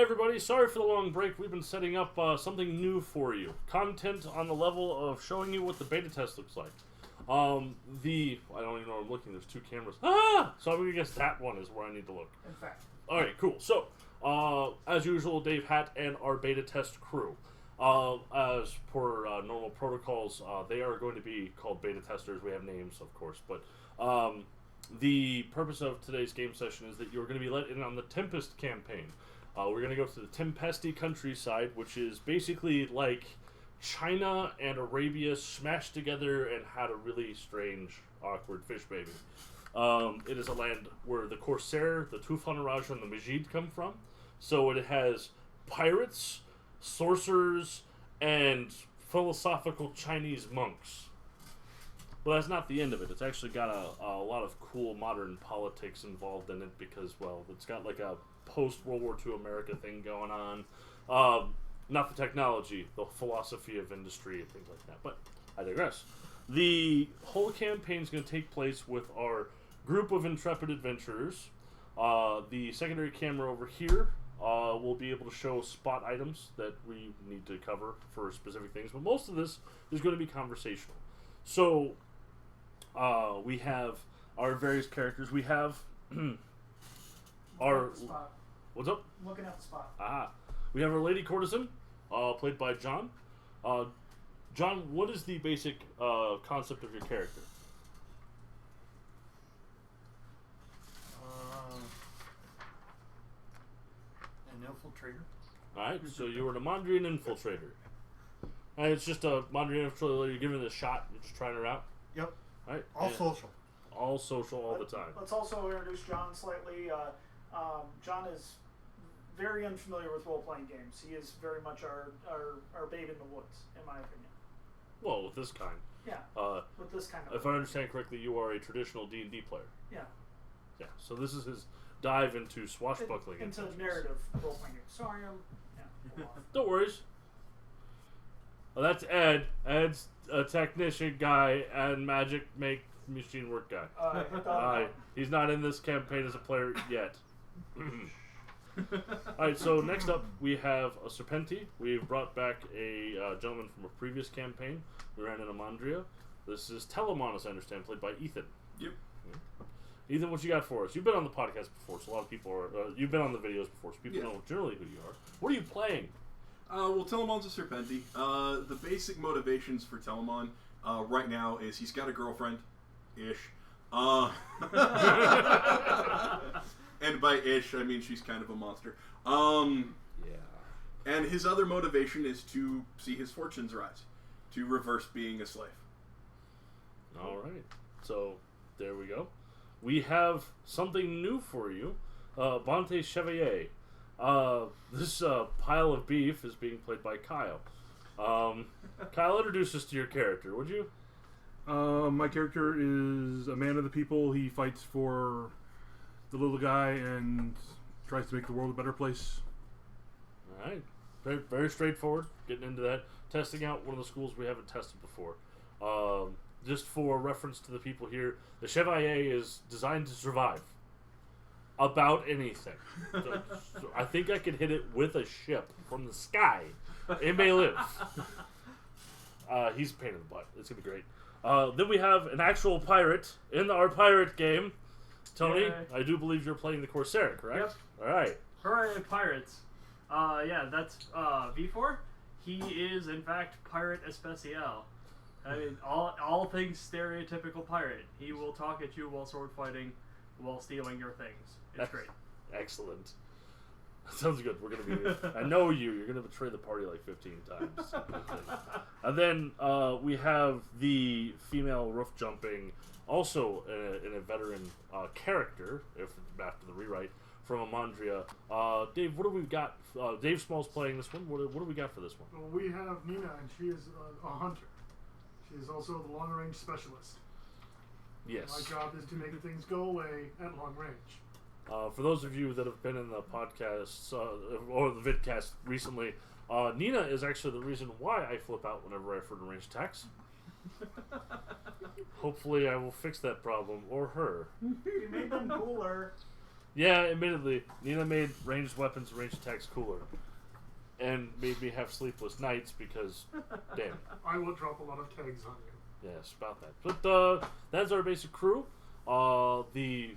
Hey everybody, sorry for the long break. We've been setting up something new for you. Content on the level of showing you what the beta test looks like. I don't even know where I'm looking. There's two cameras. So I'm going to guess that one is where I need to look. In fact. Alright, cool. So, as usual, Dave Hatt and our beta test crew. As per normal protocols, they are going to be called beta testers. We have names, of course, but the purpose of today's game session is that you're going to be let in on the Tempest campaign. We're going to go to the Tempesty countryside, which is basically like China and Arabia smashed together and had a really strange, awkward fish baby. It is a land where the Corsair, the Tufan Raja, and the Majid come from. So it has pirates, sorcerers, and philosophical Chinese monks. But that's not the end of it. It's actually got a lot of cool modern politics involved in it because, well, it's got like a post-World War II America thing going on. Not the technology, the philosophy of industry and things like that. But I digress. The whole campaign is going to take place with our group of intrepid adventurers. The secondary camera over here will be able to show spot items that we need to cover for specific things. But most of this is going to be conversational. So we have our various characters. We have our... What's up? Looking at the spot. We have our lady courtesan, played by John. John, what is the basic concept of your character? An infiltrator. Alright, so you were a Mondrian infiltrator. And it's just a Mondrian infiltrator, you're giving it a shot, you're just trying her out? Yep. Alright. All social. All social all the time. Let's also introduce John slightly. John is very unfamiliar with role-playing games. He is very much our babe in the woods, in my opinion. Well, with this kind. Yeah, with this kind of... If I understand correctly, you are a traditional D&D player. Yeah. Yeah, so this is his dive into swashbuckling. Into narrative role-playing games. Sorry, I'm... Don't worries. Well, that's Ed. Ed's a technician guy and magic make machine work guy. He's not in this campaign as a player yet. Alright, so next up we have a Serpenti. We've brought back a gentleman from a previous campaign. We ran in Amandria. This is Telemon, as I understand, played by Ethan. Yep. Ethan, what you got for us? You've been on the podcast before, so a lot of people are... you've been on the videos before, so people know generally who you are. What are you playing? Well, Telemon's a Serpenti. The basic motivations for Telemon right now is he's got a girlfriend-ish. And by ish, I mean she's kind of a monster. Yeah. And his other motivation is to see his fortunes rise, to reverse being a slave. All right. So there we go. We have something new for you, Bonte Chevalier. This pile of beef is being played by Kyle. Kyle, introduce us to your character, would you? My character is a man of the people. He fights for the little guy and tries to make the world a better place. All right. Very, very straightforward. Getting into that. Testing out one of the schools we haven't tested before. Just for reference to the people here, the Chevalier is designed to survive. About anything. So I think I could hit it with a ship from the sky. It may live. He's a pain in the butt. It's going to be great. Then we have an actual pirate in our pirate game. Tony, Yay. I do believe you're playing the Corsair, correct? Yep. Alright. Hooray, pirates. Yeah, that's V4. He is, in fact, Pirate Especial. I mean, all things stereotypical pirate. He will talk at you while sword fighting, while stealing your things. It's great. Excellent. Sounds good. We're gonna be. I know you. You're gonna betray the party like 15 times. And then we have the female roof jumping, also in a veteran character, if after the rewrite from Amandria. Dave, what do we got? Dave Small's playing this one. What do we got for this one? Well, we have Nina, and she is a hunter. She is also the long-range specialist. Yes. My job is to make things go away at long range. For those of you that have been in the podcast or the vidcast recently, Nina is actually the reason why I flip out whenever I refer to ranged attacks. Hopefully I will fix that problem, or her. You made them cooler. Yeah, admittedly, Nina made ranged weapons and ranged attacks cooler. And made me have sleepless nights because, damn. I will drop a lot of tags on you. Yes, about that. But that's our basic crew. The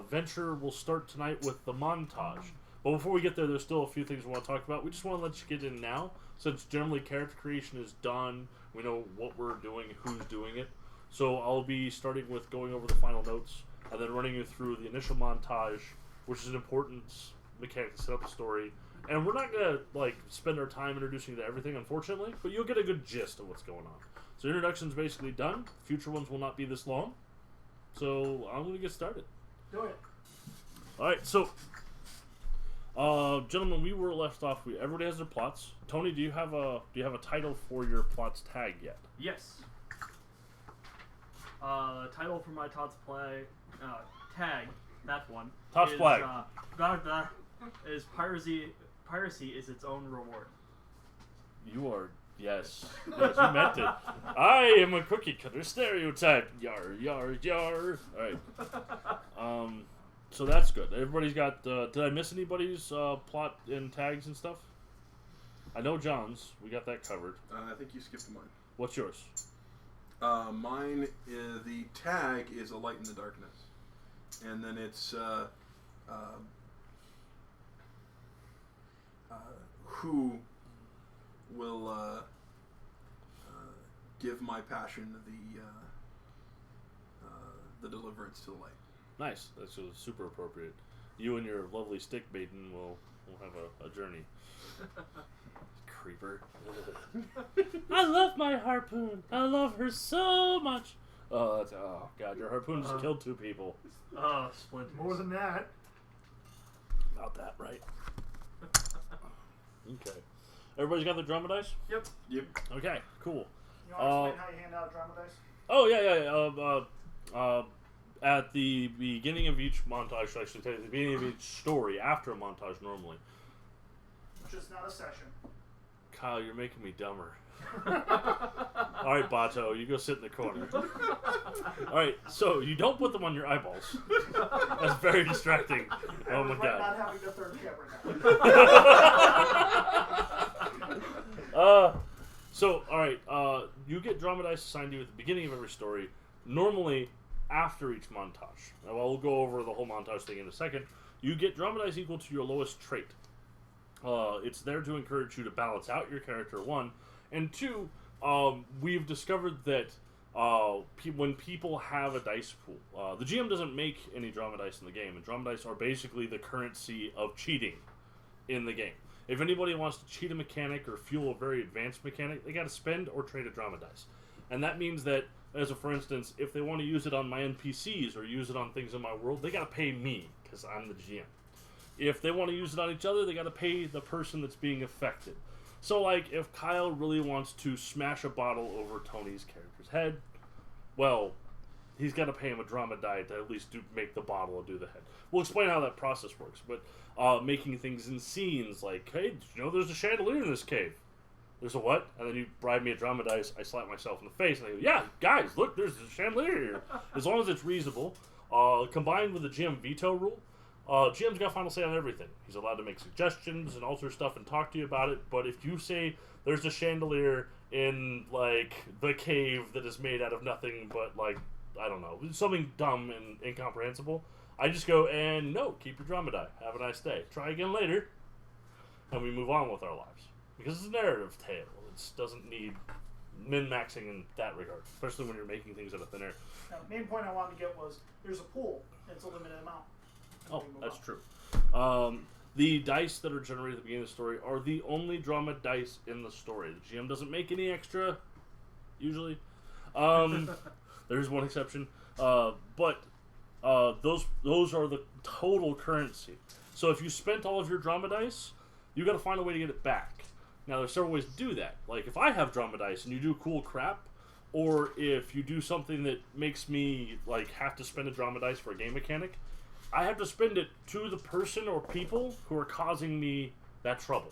venture will start tonight with the montage. But before we get there, there's still a few things we want to talk about. We just want to let you get in now, since generally character creation is done. We know what we're doing, who's doing it. So I'll be starting with going over the final notes, and then running you through the initial montage, which is an important mechanic to set up the story. And we're not going to spend our time introducing you to everything, unfortunately, but you'll get a good gist of what's going on. So introduction's basically done. Future ones will not be this long. So I'm going to get started. Do it. Alright, so gentlemen, we were left off. Everybody has their plots. Tony, do you have a title for your plots tag yet? Yes. Title for my Tots play tag, that one. Tots flag. Is piracy. Piracy is its own reward. You are, yes, you meant it. I am a cookie cutter stereotype. Yar, yar, yar. Alright. So that's good. Everybody's got, did I miss anybody's plot and tags and stuff? I know John's. We got that covered. I think you skipped mine. What's yours? Mine is, the tag is a light in the darkness. And then it's, who will give my passion the deliverance to the light. Nice. That's super appropriate. You and your lovely stick maiden will have a journey. Creeper. I love my harpoon. I love her so much. Oh God, your harpoon just killed 2 people. Oh, splinters. More than that. About that, right? Okay. Everybody's got their drama dice? Yep. Yep. Okay, cool. You want to explain how you hand out drama dice? Oh, yeah. At the beginning of each montage, I should say, at the beginning of each story, after a montage normally. Which is not a session. Kyle, you're making me dumber. Alright, Bato, you go sit in the corner. Alright, so you don't put them on your eyeballs. That's very distracting. Oh my God. Not having the third camera now. So, alright, you get drama dice assigned to you at the beginning of every story, normally after each montage. Now, we'll go over the whole montage thing in a second. You get drama dice equal to your lowest trait. It's there to encourage you to balance out your character, 1. And 2, we've discovered that when people have a dice pool, the GM doesn't make any drama dice in the game, and drama dice are basically the currency of cheating in the game. If anybody wants to cheat a mechanic or fuel a very advanced mechanic, they got to spend or trade a drama dice. And that means that, for instance, if they want to use it on my NPCs or use it on things in my world, they got to pay me, because I'm the GM. If they want to use it on each other, they got to pay the person that's being affected. So, if Kyle really wants to smash a bottle over Tony's character's head, well, he's got to pay him a drama die to at least make the bottle or do the head. We'll explain how that process works, but making things in scenes like, hey, did you know there's a chandelier in this cave? There's a what? And then you bribe me a drama dice, I slap myself in the face, and I go, yeah, guys, look, there's a chandelier here. As long as it's reasonable, combined with the GM veto rule, GM's got final say on everything. He's allowed to make suggestions and alter stuff and talk to you about it, but if you say there's a chandelier in, the cave that is made out of nothing but, I don't know, something dumb and incomprehensible, I just go, and no, keep your drama die. Have a nice day. Try again later. And we move on with our lives. Because it's a narrative tale. It doesn't need min-maxing in that regard, especially when you're making things out of thin air. Now, the main point I wanted to get was, there's a pool. It's a limited amount. Oh, that's true. The dice that are generated at the beginning of the story are the only drama dice in the story. The GM doesn't make any extra, usually. There's one exception. But those are the total currency. So if you spent all of your drama dice, you got to find a way to get it back. Now, there's several ways to do that. If I have drama dice and you do cool crap, or if you do something that makes me, have to spend a drama dice for a game mechanic, I have to spend it to the person or people who are causing me that trouble.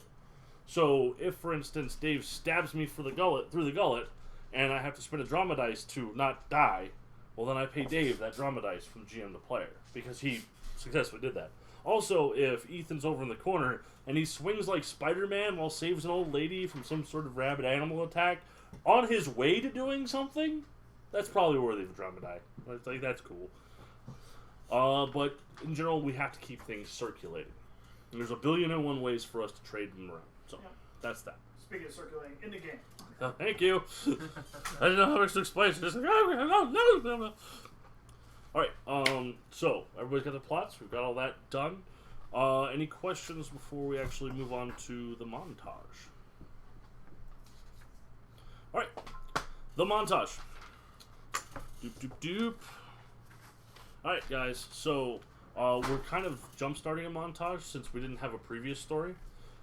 So, if, for instance, Dave stabs me through the gullet, and I have to spend a drama dice to not die, well, then I pay Dave that drama dice from GM the player, because he successfully did that. Also, if Ethan's over in the corner and he swings like Spider-Man while saves an old lady from some sort of rabid animal attack on his way to doing something, that's probably worthy of a drama die. Like, that's cool. But in general, we have to keep things circulating. And there's 1,000,000,001 ways for us to trade them around. So, that's that. Speaking of circulating, in the game. Oh, thank you. I didn't know how much to explain. So just like, no. Alright, so, everybody's got the plots. We've got all that done. Any questions before we actually move on to the montage? Alright, the montage. Doop. Alright, guys, so, we're kind of jump-starting a montage since we didn't have a previous story.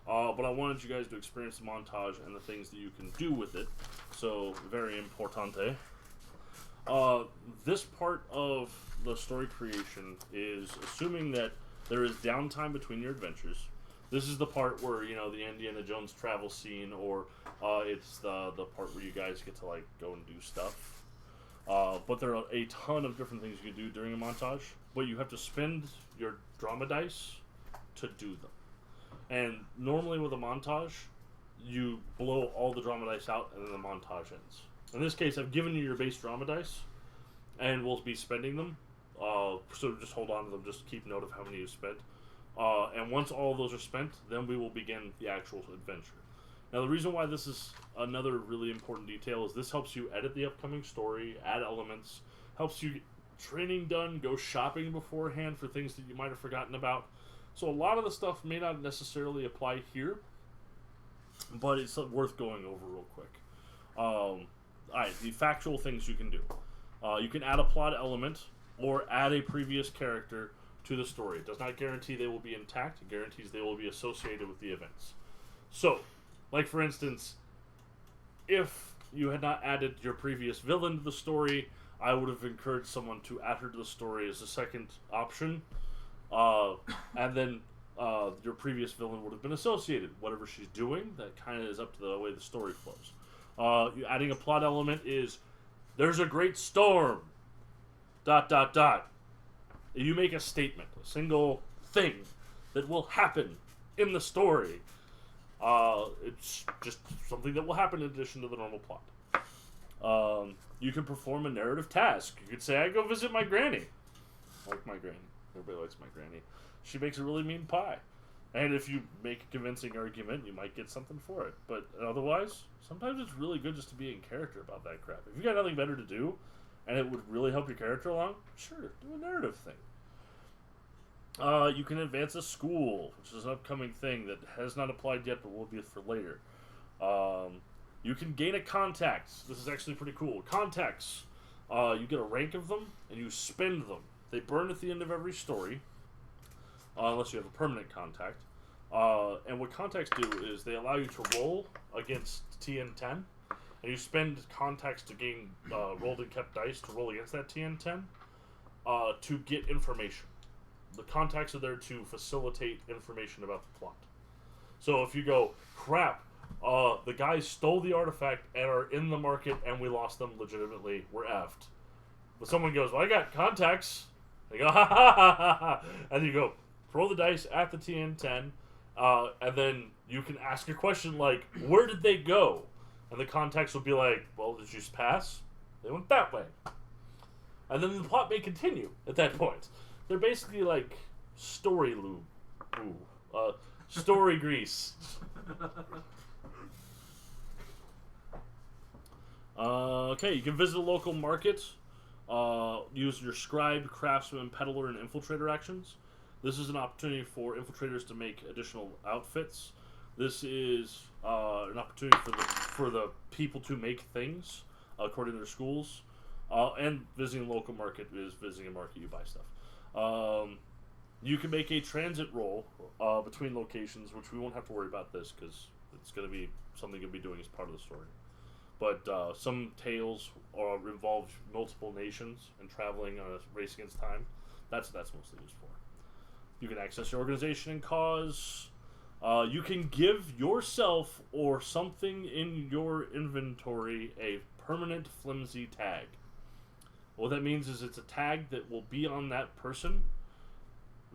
But I wanted you guys to experience the montage and the things that you can do with it. So, very importante. This part of the story creation is assuming that there is downtime between your adventures. This is the part where, you know, the Indiana Jones travel scene, or it's the part where you guys get to, like, go and do stuff. But there are a ton of different things you can do during a montage, but you have to spend your drama dice to do them. And normally with a montage, you blow all the drama dice out and then the montage ends. In this case, I've given you your base drama dice, and we'll be spending them. So just hold on to them, just keep note of how many you spent. And once all of those are spent, then we will begin the actual adventure. Now, the reason why this is another really important detail is this helps you edit the upcoming story, add elements, helps you get training done, go shopping beforehand for things that you might have forgotten about. So a lot of the stuff may not necessarily apply here, but it's worth going over real quick. Alright, the factual things you can do. You can add a plot element or add a previous character to the story. It does not guarantee they will be intact. It guarantees they will be associated with the events. So, like for instance, if you had not added your previous villain to the story, I would have encouraged someone to add her to the story as a second option. And then your previous villain would have been associated. Whatever she's doing, that kind of is up to the way the story flows. Adding a plot element is, there's a great storm, ... You make a statement, a single thing that will happen in the story. It's just something that will happen in addition to the normal plot. You can perform a narrative task. You could say, I go visit my granny. I like my granny. Everybody likes my granny. She makes a really mean pie. And if you make a convincing argument, you might get something for it. But otherwise, sometimes it's really good just to be in character about that crap. If you got nothing better to do, and it would really help your character along, sure, do a narrative thing. You can advance a school, which is an upcoming thing that has not applied yet, but will be for later. You can gain a contact. This is actually pretty cool. Contacts. You get a rank of them, and you spend them. They burn at the end of every story, unless you have a permanent contact. And what contacts do is they allow you to roll against TN10, and you spend contacts to gain rolled and kept dice to roll against that TN10 to get information. The contacts are there to facilitate information about the plot. So if you go, crap, the guys stole the artifact and are in the market and we lost them legitimately, we're effed. But someone goes, well, I got contacts. They go, ha ha ha ha ha. And you go, roll the dice at the TN10, and then you can ask a question like, where did they go? And the contacts will be like, well, did you just pass? They went that way. And then the plot may continue at that point. They're basically like story lube. Story grease. Okay, you can visit a local market. Use your scribe, craftsman, peddler, and infiltrator actions. This is an opportunity for infiltrators to make additional outfits. This is an opportunity for the people to make things according to their schools. And visiting a local market is visiting a market, you buy stuff. You can make a transit roll between locations, which we won't have to worry about this because it's going to be something you'll be doing as part of the story. But some tales involve multiple nations and traveling on a race against time. That's what that's mostly used for. You can access your organization and cause. You can give yourself or something in your inventory a permanent flimsy tag. What that means is it's a tag that will be on that person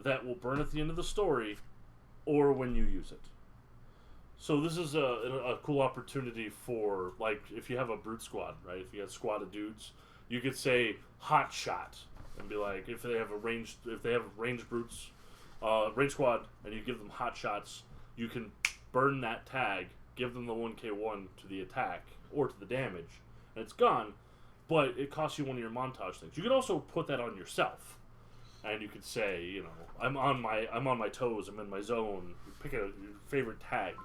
that will burn at the end of the story or when you use it. So this is a cool opportunity for, like, if you have a brute squad, right? If you have a squad of dudes, you could say hot shot and be like, if they have ranged brutes, range squad, and you give them hot shots, you can burn that tag, give them the 1k1 to the attack or to the damage, and it's gone. But it costs you one of your montage things. You could also put that on yourself, and you could say, you know, I'm on my toes, I'm in my zone. Pick your favorite tag.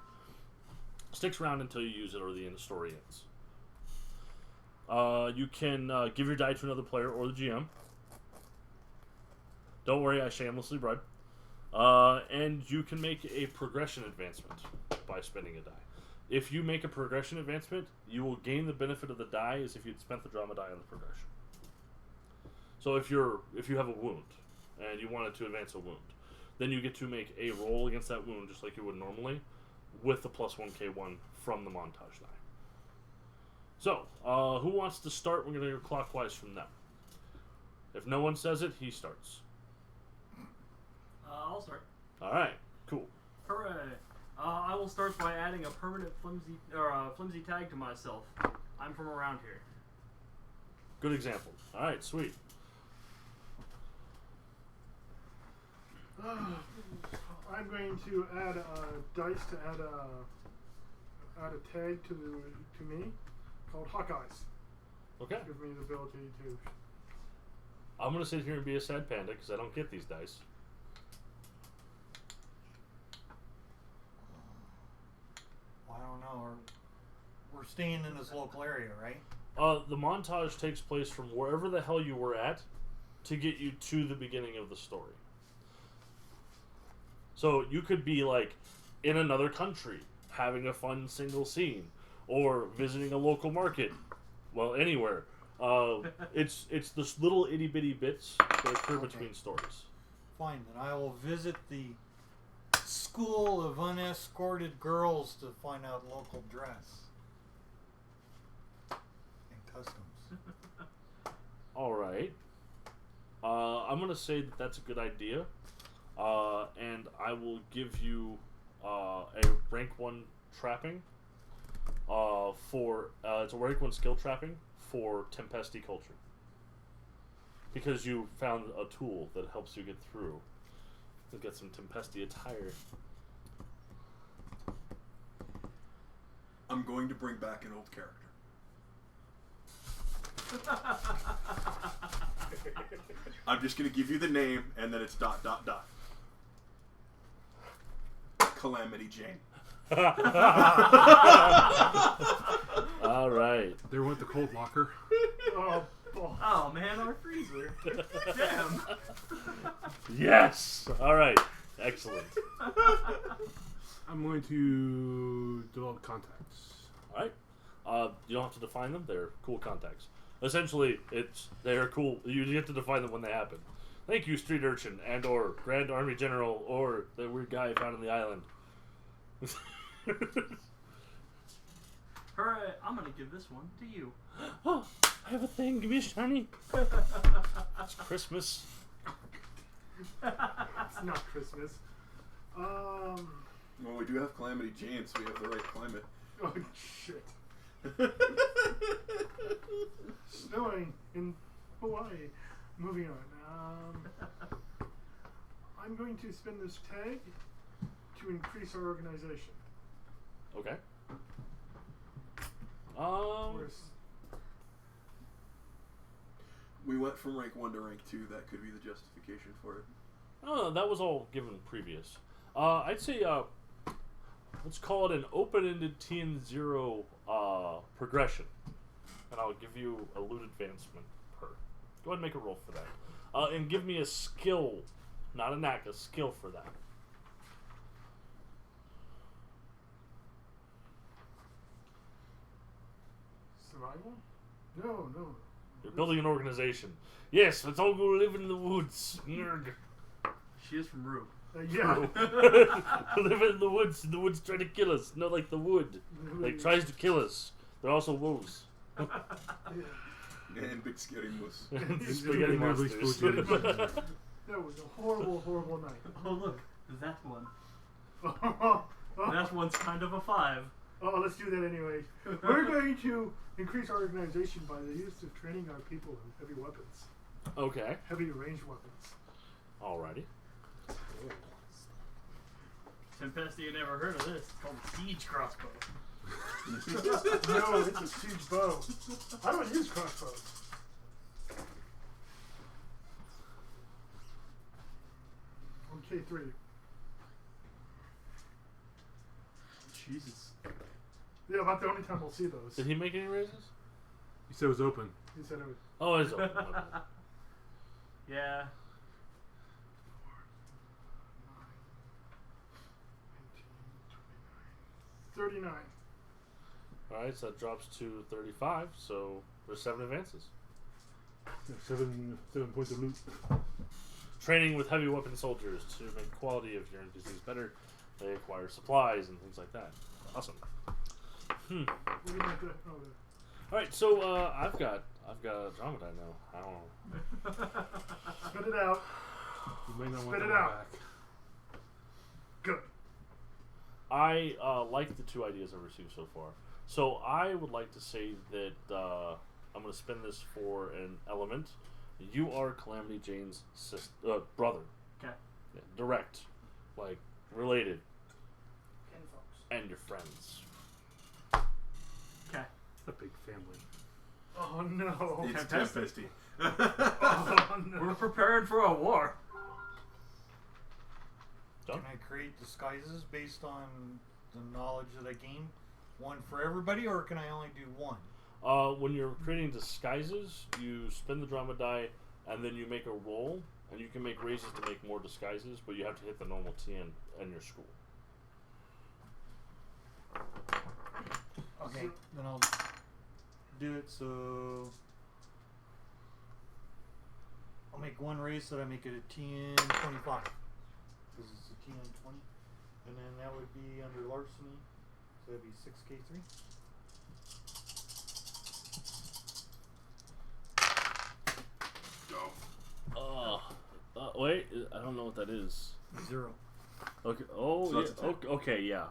Sticks around until you use it or the end of the story ends. You can give your die to another player or the GM. Don't worry, I shamelessly bribe. And you can make a progression advancement by spending a die. If you make a progression advancement, you will gain the benefit of the die as if you'd spent the drama die on the progression. So if you have a wound and you wanted to advance a wound, then you get to make a roll against that wound just like you would normally, with the plus 1k1 from the montage die. So, who wants to start? We're going to go clockwise from them. If no one says it, he starts. I'll start. Alright, cool. Hooray! I will start by adding a permanent flimsy tag to myself. I'm from around here. Good example. Alright, sweet. I'm going to add a dice to add a tag to me called Hawkeyes. Okay. Give me the ability to. I'm going to sit here and be a sad panda because I don't get these dice. I don't know. We're staying in this local area, right? The montage takes place from wherever the hell you were at to get you to the beginning of the story. So you could be like in another country having a fun single scene or visiting a local market. Well, anywhere. It's this little itty bitty bits that occur between stories. Fine, then I will visit the school of unescorted girls to find out local dress and customs. All right. I'm gonna say that that's a good idea. And I will give you a rank 1 trapping for it's a rank 1 skill trapping for Tempesty culture, because you found a tool that helps you get through. You'll get some Tempesty attire. I'm going to bring back an old character. I'm just going to give you the name, and then it's ... Calamity Jane. All right. There went the cold locker. Oh man, our freezer. Damn. Yes. All right. Excellent. I'm going to develop contacts. All right. You don't have to define them. They're cool contacts. Essentially, they're cool. You get to define them when they happen. Thank you, street urchin and or Grand Army General or the weird guy found on the island. Hooray! I'm gonna give this one to you. Oh, I have a thing. Give me a shiny. It's Christmas. It's not Christmas. Well, we do have Calamity Jane, so we have the right climate. Oh shit. Snowing in Hawaii. Moving on. I'm going to spend this tag to increase our organization. Okay. We went from rank 1 to rank 2. That could be the justification for it. Oh, that was all given previous. I'd say let's call it an open-ended TN0 progression, and I'll give you a loot advancement per. Go ahead and make a roll for that, and give me a skill, not a knack, a skill for that. Survival? No. You're building an organization. Yes, let's all go live in the woods. Nerd. She is from Rube. Yeah. Live in the woods. The woods try to kill us. Not like the wood. Like tries to kill us. They're also wolves. And big scary moose. Spaghetti monsters. That was a horrible, horrible night. Oh look, that one. Oh, That one's kind of a 5. let's do that anyway. We're going to increase our organization by the use of training our people in heavy weapons. Okay. Heavy ranged weapons. Alrighty. Tempest, you never heard of this. It's called a siege crossbow. No, it's a siege bow. I don't use crossbows. On K3. Jesus. Yeah, about the only time we'll see those. Did he make any raises? You said it was open. He said it was. Oh, it's open. Yeah. 39. Alright, so that drops to 35, so there's 7 advances. Yeah, seven points of loot. Training with heavy weapon soldiers to make quality of your NPCs better. They acquire supplies and things like that. Awesome. What do you like that? Oh, Alright, so I've got Andromeda now. I don't know. spit it out. You might not want Spit that it one out. back. Good. I like the 2 ideas I've received so far. So I would like to say that I'm going to spin this for an element. You are Calamity Jane's brother. Okay. Yeah, direct. Like, related. Kinfolks. And your friends. Okay. A big family. Oh no. It's Tempest. Tempesty. Oh no. We're preparing for a war. Done? Can I create disguises based on the knowledge that I gain? One for everybody, or can I only do one? When you're creating disguises, you spin the drama die, and then you make a roll, and you can make raises to make more disguises, but you have to hit the normal TN and your school. Okay, then I'll do it. So I'll make one raise so that I make it a TN 25. This is a TN 20, and then that would be under larceny. So that'd be 6K3. Wait, I don't know what that is. 0. Okay. Oh, So yeah. that's a 10. Okay, yeah.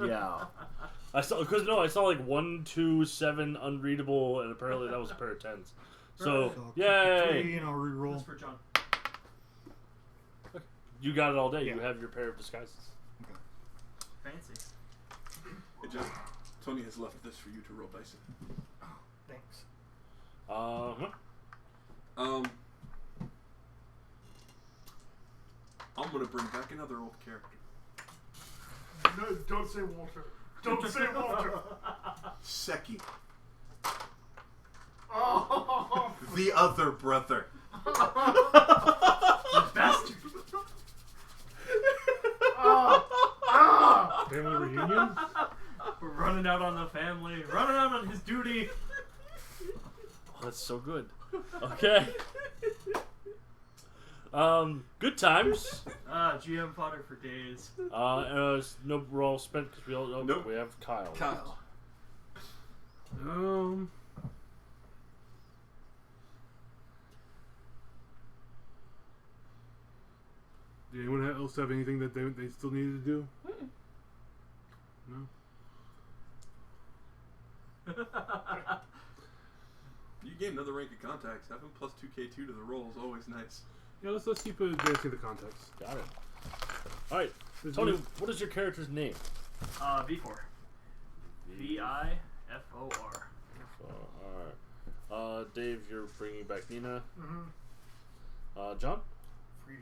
Yeah. I saw like 1, 2, 7 unreadable, and apparently that was a pair of 10s. So, I'll keep the 3 yay! and I'll reroll. That's for John. You got it all day. Yeah. You have your pair of disguises. Fancy. It just, Tony has left this for you to roll dice in. Thanks. I'm gonna bring back another old character. No, don't say Walter. Don't say Walter. Seki, Oh. the other brother. You bastard. Family reunion? We're running out on the family. Running out on his duty. Oh, that's so good. Okay. Good times. GM fodder for days. No roll spent because we all know Nope. we have Kyle. Kyle. Did anyone else have anything that they still needed to do? No? You gain another rank of contacts. Having plus 2K2 to the roll is always nice. Yeah, let's keep advancing the context. Got it. All right, Tony. What is your character's name? V4. V-I-F-O-R. All right. Dave, you're bringing back Nina. Mm-hmm. John. Frida.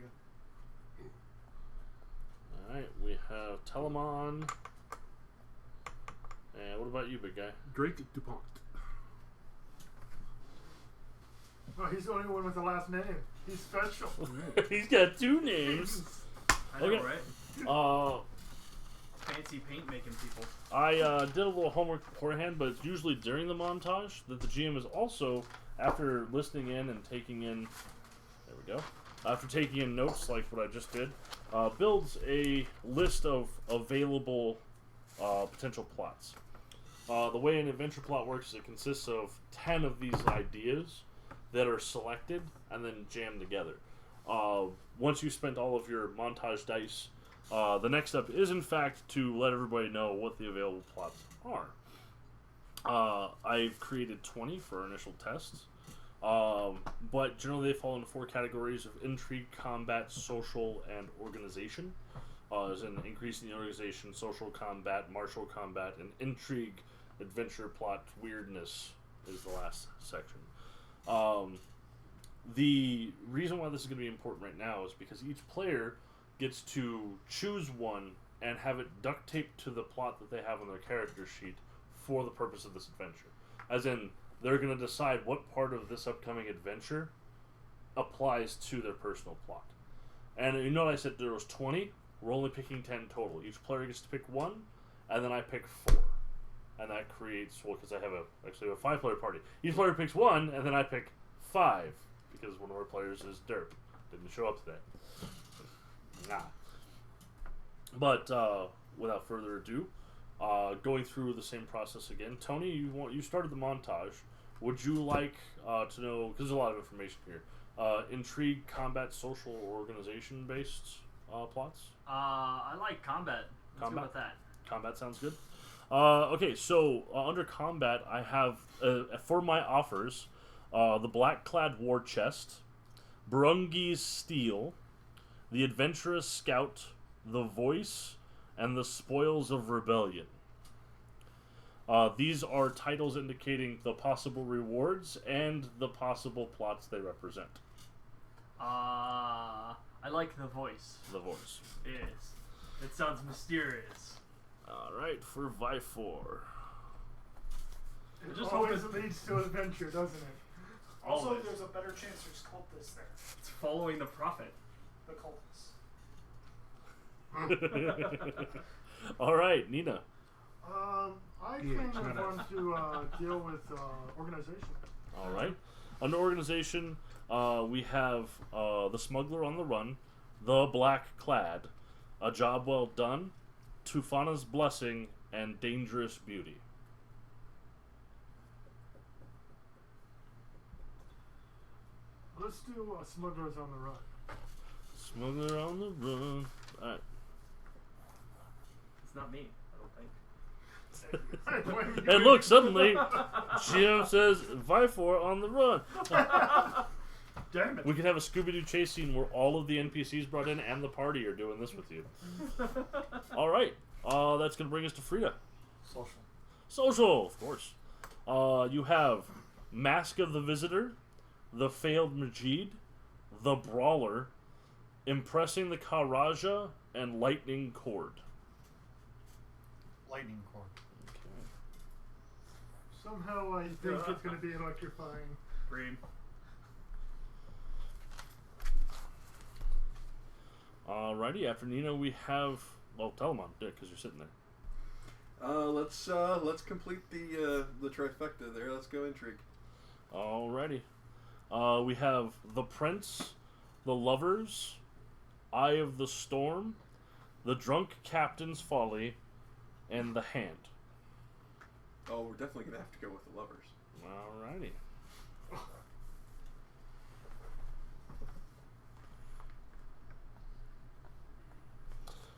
All right. We have Telemon. And what about you, big guy? Drake DuPont. Oh, he's the only one with the last name. He's special. He's got 2 names. I know, Okay. right? Fancy paint making people. I did a little homework beforehand, but it's usually during the montage that the GM is also, after listening in and taking in, there we go, after taking in notes like what I just did, builds a list of available potential plots. The way an adventure plot works is it consists of 10 of these ideas that are selected and then jammed together. Once you spent all of your montage dice, the next step is in fact to let everybody know what the available plots are. I've created 20 for our initial tests, but generally they fall into 4 categories of intrigue, combat, social, and organization. As in increasing the organization, social combat, martial combat, and intrigue, adventure, plot, weirdness is the last section. The reason why this is going to be important right now is because each player gets to choose one and have it duct taped to the plot that they have on their character sheet for the purpose of this adventure. As in, they're going to decide what part of this upcoming adventure applies to their personal plot. And you know what I said there was 20? We're only picking 10 total. Each player gets to pick 1, and then I pick 4. And that creates, well, because I have a 5-player party. Each player picks 1, and then I pick 5, because one of our players is derp. Didn't show up today. Nah. But without further ado, going through the same process again. Tony, you started the montage. Would you like to know, because there's a lot of information here, intrigue, combat, social, organization based plots? I like combat. Let's go with that. Combat sounds good. Okay, so under combat, I have for my offers the Black-Clad War Chest, Brungi's Steel, the Adventurous Scout, the Voice, and the Spoils of Rebellion. These are titles indicating the possible rewards and the possible plots they represent. I like the voice. The Voice. Yes. It sounds mysterious. Alright, for Vifor. It Just always leads to adventure, doesn't it? Also, Always. there's a better chance there's cultists there. It's following the prophet. The cultists. Alright, Nina. I kind of want to deal with organization. Alright. Under organization, we have the Smuggler on the Run, the Black Clad, A Job Well Done, Tufana's Blessing, and Dangerous Beauty. Let's do Smugglers on the Run. Smuggler on the Run. Alright. It's not me, I don't think. And look, suddenly, GM says, Vifor on the Run. Damn it. We could have a Scooby-Doo chase scene where all of the NPCs brought in and the party are doing this with you. Alright. That's going to bring us to Frida. Social. Social, of course. You have Mask of the Visitor, The Failed Majid, The Brawler, Impressing the Karaja, and Lightning Cord. Lightning cord. Okay. Somehow I think it's going to be electrifying. Green. Alrighty, after Nina we have... Well, tell them on Dick, because you're sitting there. Let's complete the trifecta there. Let's go intrigue. Alrighty. We have The Prince, The Lovers, Eye of the Storm, The Drunk Captain's Folly, and The Hand. Oh, we're definitely gonna have to go with the lovers. Alrighty.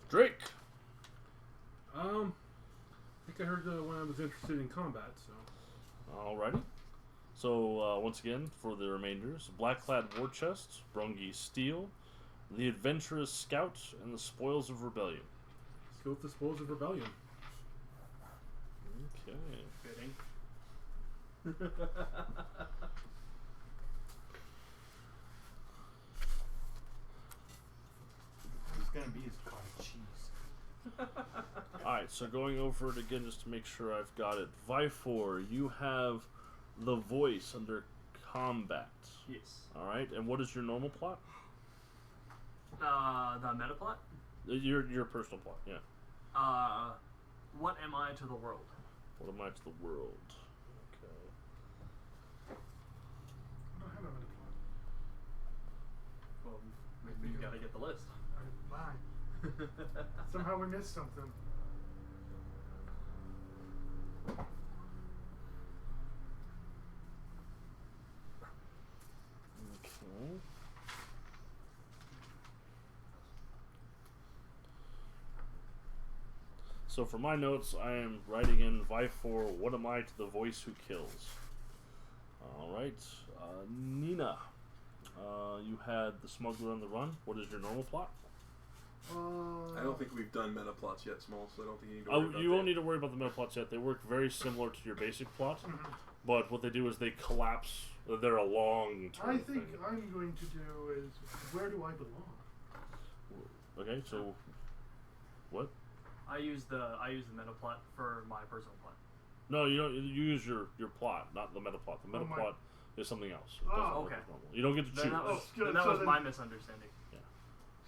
Drake. I think I heard when I was interested in combat, so. Alrighty. So, once again, for the remainders, Black-Clad War Chest, Brungi's Steel, The Adventurous Scout, and the Spoils of Rebellion. Let's go with the Spoils of Rebellion. Okay. Fitting. It's gonna be his cottage cheese. Alright, so going over it again just to make sure I've got it. Vifor, you have the Voice under Combat. Yes. Alright, and what is your normal plot? The meta plot? Your personal plot, yeah. What am I to the world? What am I to the world? Okay. I don't have a minute Well, maybe you gotta get the list. plan. Somehow we missed something. Okay. So for my notes, I am writing in Vi4, what am I to the voice who kills? Alright. Nina, you had the smuggler on the run. What is your normal plot? I don't think we've done meta plots yet, Small, so I don't think you need to worry about You that. won't need to worry about the meta plots yet. They work very similar to your basic plot, but what they do is they collapse. They're a long-term I think thing. I'm going to do is, where do I belong? Okay, so what? I use the meta plot for my personal plot. No, you don't. You use your plot, not the meta plot. The meta my- plot is something else. It Oh, doesn't work okay. as normal. You don't get to choose. Then that was, good. then that So was then- my misunderstanding.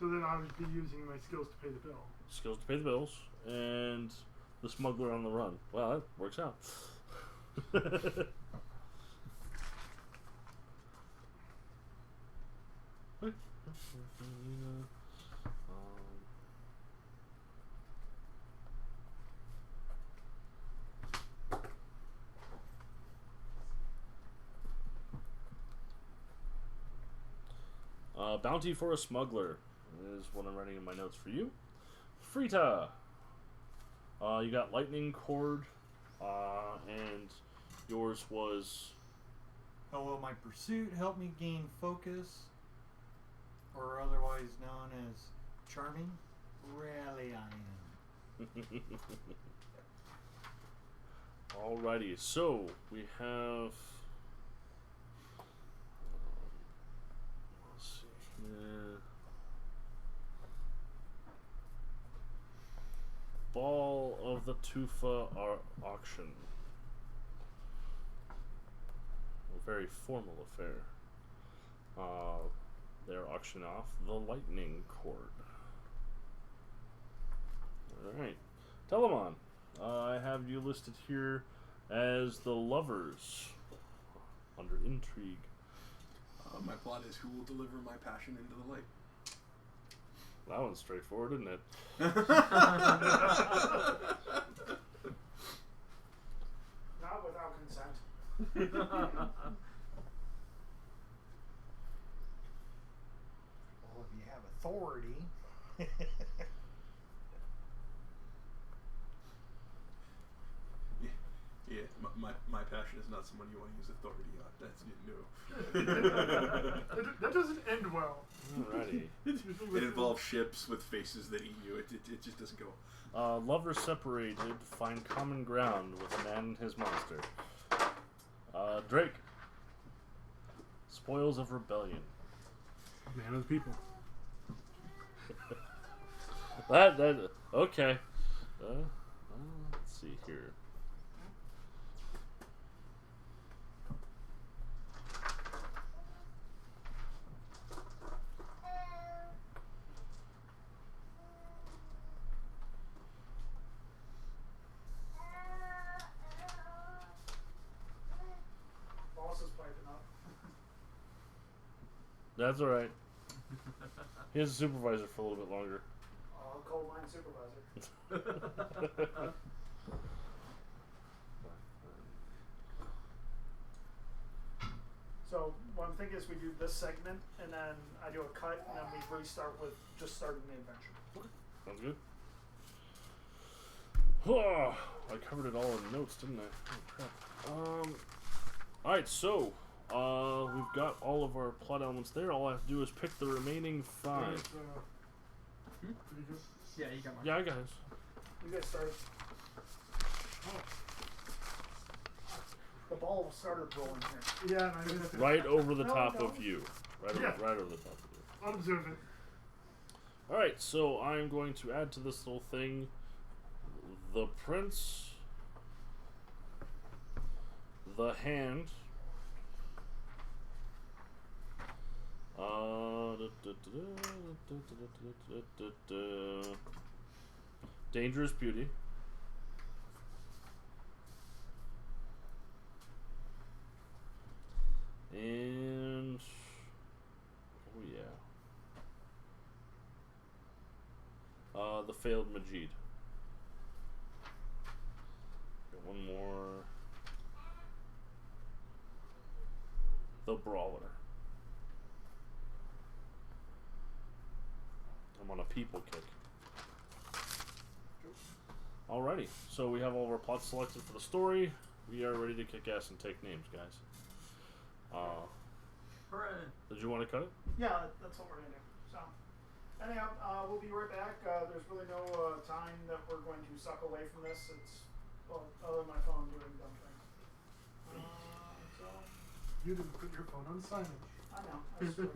So then I would be using my skills to pay the bill. Skills to pay the bills, and the smuggler on the run. Well, that works out. Bounty for a smuggler is what I'm writing in my notes for you. Frita. You got lightning cord, and yours was How will my pursuit help me gain focus, or otherwise known as charming? Really, I am. Alrighty. So we have. Let's see here. Ball of the Tufa auction. A very formal affair. They're auctioning off the lightning cord. Alright. Telemon. I have you listed here as the lovers under intrigue. My plot is who will deliver my passion into the light. That one's straightforward, isn't it? Not without consent. Well, if you have authority. Yeah, my passion is not someone you want to use authority on. That's no. That doesn't end well. Alrighty. It involves ships with faces that eat you. It just doesn't go. Lovers separated find common ground with a man and his monster. Drake. Spoils of rebellion. Man of the people. That okay. Let's see here. Boss is piping up. That's alright. He has a supervisor for a little bit longer. Coal mine supervisor. So what I'm thinking is we do this segment, and then I do a cut, and then we restart with just starting the adventure. Sounds good. Oh, I covered it all in notes, didn't I? Oh, crap. Alright, so we've got all of our plot elements there. All I have to do is pick the remaining 5. There's, pretty good. Yeah, you got mine. Yeah, I got it. You guys started. The ball started rolling here. Yeah, and I didn't. Right over the No, top no. of you. Right over the top of you. I'll observe it. Alright, so I'm going to add to this little thing the prince, the hand, dangerous beauty, and oh yeah, the failed Majid. Got one more. The brawler. I'm on a people kick. Alrighty, so we have all of our plots selected for the story. We are ready to kick ass and take names, guys. Hooray. Did you want to cut it? Yeah, that's what we're gonna do. So, anyhow, we'll be right back. There's really no time that we're going to suck away from this. It's other than my phone doing dumb things. So You didn't put your phone on silent. I know. I swear.